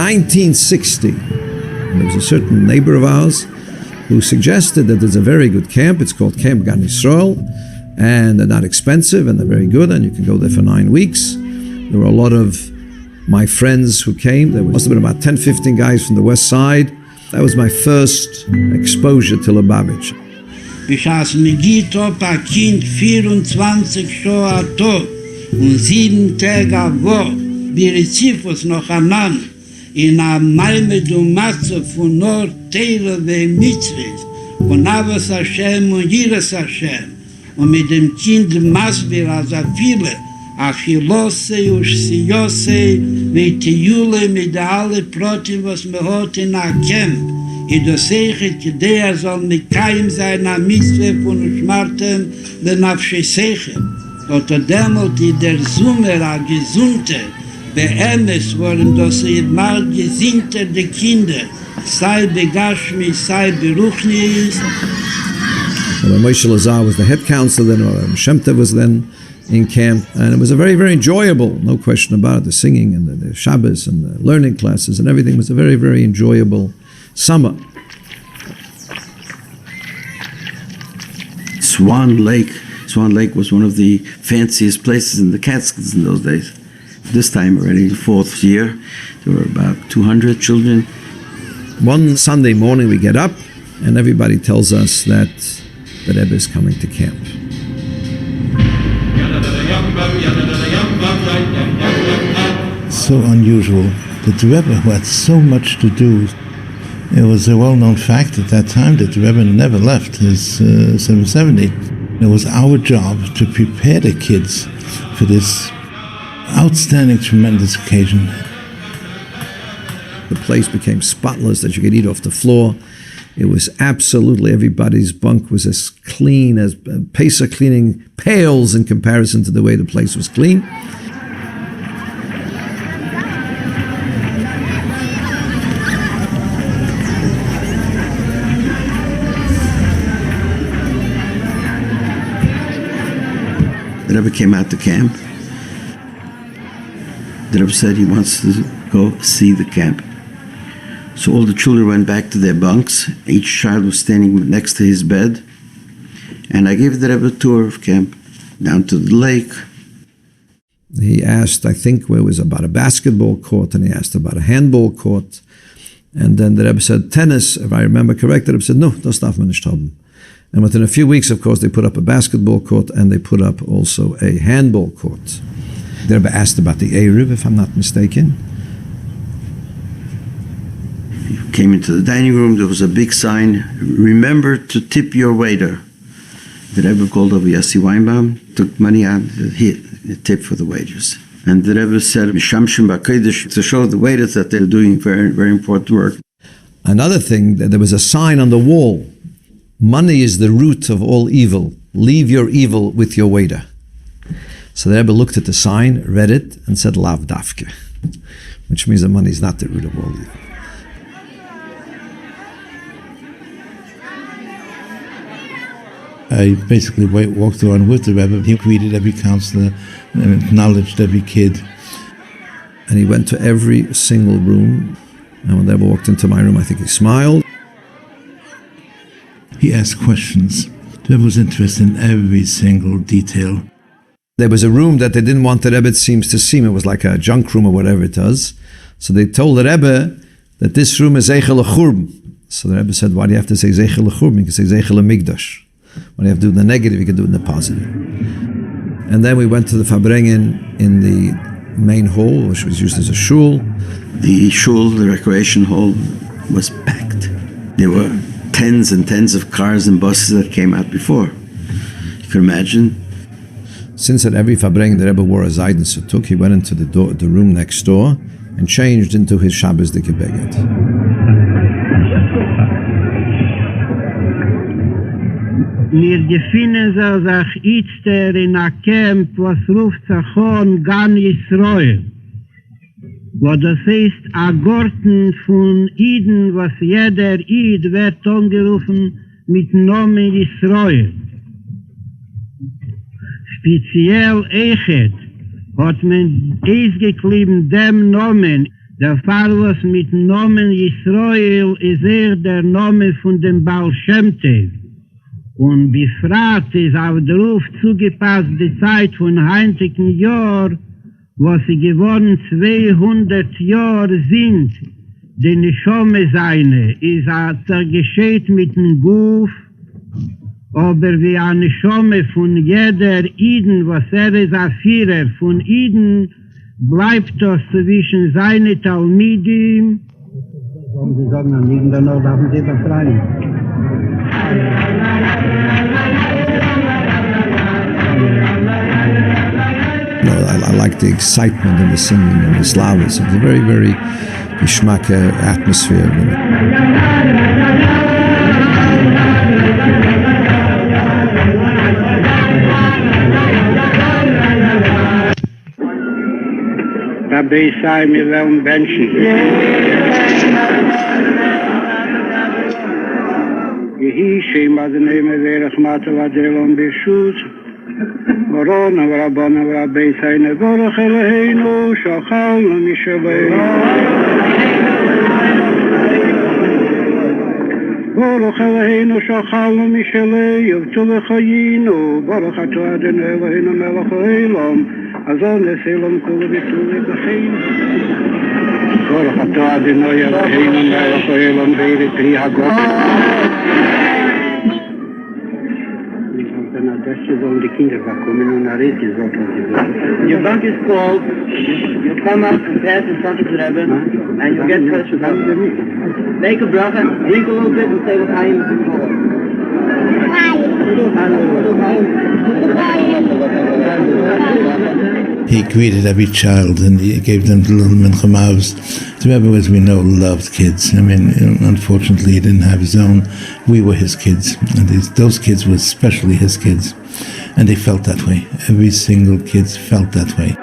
1960. And there was a certain neighbor of ours who suggested that there's a very good camp. It's called Camp Gan Yisroel, and they're not expensive and they're very good, and you can go there for 9 weeks. There were a lot of my friends who came. There must have been about 10, 15 guys from the west side. That was my first exposure to Lubavitch. Bis als mir geht auf ein Kind 24 Stunden am Tag und 7 Tage am Woche, wie Rezifus noch anan, in einem Malmed und Matze von Nord, Teile und Mitzvahs, von Abbas Hashem und Yiras Hashem, und mit dem Kind Masbir, also viele, Achillose und Siyose, mit Jule, mit allen Protein, was man hat in der Camp. I do sechet der soll mit keinem sein am Mitzvah von Schmarten den Nafshe sechet. Dort demot der Sumer a gesunde beemes wollen das mal gesinnte de Kinder sei begashmi sei beruchnis. Well, Moshe Lazar was the head counselor then, Shemta was then in camp, and it was a very, very enjoyable, no question about it, the singing and the Shabbos and the learning classes and everything was a very, very enjoyable summer. Swan Lake was one of the fanciest places in the Catskills in those days. This time already, the 4th year, there were about 200 children. One Sunday morning we get up and everybody tells us that the Rebbe is coming to camp. So unusual that the Rebbe, who had so much to do, it was a well-known fact at that time that the Rebbe never left his 770. It was our job to prepare the kids for this outstanding, tremendous occasion. The place became spotless, that you could eat off the floor. It was absolutely, everybody's bunk was as clean as Pesach cleaning pales in comparison to the way the place was clean. The Rebbe came out to camp. The Rebbe said he wants to go see the camp. So all the children went back to their bunks. Each child was standing next to his bed. And I gave the Rebbe a tour of camp, down to the lake. He asked, I think, where it was about a basketball court, and he asked about a handball court. And then the Rebbe said, tennis, if I remember correct. The Rebbe said, no, das darf man nicht haben. And within a few weeks, of course, they put up a basketball court and they put up also a handball court. The Rebbe asked about the Eruv, if I'm not mistaken. He came into the dining room, there was a big sign, remember to tip your waiter. The Rebbe called over Yossi Weinbaum, took money out, a tip for the waiters. And the Rebbe said, Mishamshim B'Kodesh, to show the waiters that they're doing very, very important work. Another thing, there was a sign on the wall. Money is the root of all evil. Leave your evil with your waiter. So the Rebbe looked at the sign, read it, and said, Lav Dafke, which means that money is not the root of all evil. I basically walked around with the Rebbe. He greeted every counselor and acknowledged every kid. And he went to every single room. And when the Rebbe walked into my room, I think he smiled. He asked questions. The Rebbe was interested in every single detail. There was a room that they didn't want the Rebbe, it seems to seem. It was like a junk room or whatever it does. So they told the Rebbe that this room is Zeichel Churban. So the Rebbe said, why do you have to say Zeichel Churban? You can say Zeichel Migdash. When you have to do it in the negative, you can do it in the positive. And then we went to the Fabrengen in the main hall, which was used as a shul. The shul, the recreation hall, was packed. There were tens and tens of cars and buses that came out before. You can imagine. Since at every Fabrengen the Rebbe wore a Zaydin Sutuk, he went into the room next door and changed into his Shabbos Dike Beged. Wir gefinnen sich jetzt in a Camp, was ruft sich an Gan Yisroel. Wo das heißt, a Garten von Iden, was jeder Id wird angerufen mit Namen Yisroel. Speziell Echet hat man ausgeklebt dem Namen, Der Fall, was mit Nomen Yisroel ist der Name von dem Baal Shem Tov. Und befragt ist auf der Ruf zugepasst die Zeit von heutigen Jahr, wo sie geworden 200 Jahre sind, die Neshome seine, ist zergescheit mit dem Guf, aber wie eine Neshome von jeder Iden, was ist ein Führer von Iden, bleibt das zwischen seinen Talmidim. Warum Sie sagen, am liegen dann noch, darf Sie befreien. I like the excitement and the singing and the slavas. It's a very, very geschmack atmosphere. Rabbi sei mir welchen Menschen. Yehi Shem Adonai Melech Matav Adelon B'Shut. Morona Rabban Rabbi sei Nevorach Eloheinu Shachalnu Mishalei. Baruch Eloheinu Shachalnu Mishalei Yovtu L'Chayinu Baruch Ato Adonai Eloheinu Melech Olam Azon Eselom Kulu B'Tuli B'Chein Baruch Ato Adonai Eloheinu Melech Olam Be'eri Pri HaGot. Sollen die Kinder kommen und eine Rede sollten. Your bank is called, you come up and pass in front of the Rebbe, and you get touched with them. Make a bracha, drink a little bit, and say what I am. He greeted every child and he gave them the little mincha mouths. The Rebbe, as we know, loved kids. I mean, unfortunately, he didn't have his own. We were his kids, and those kids were especially his kids. And they felt that way. Every single kid felt that way.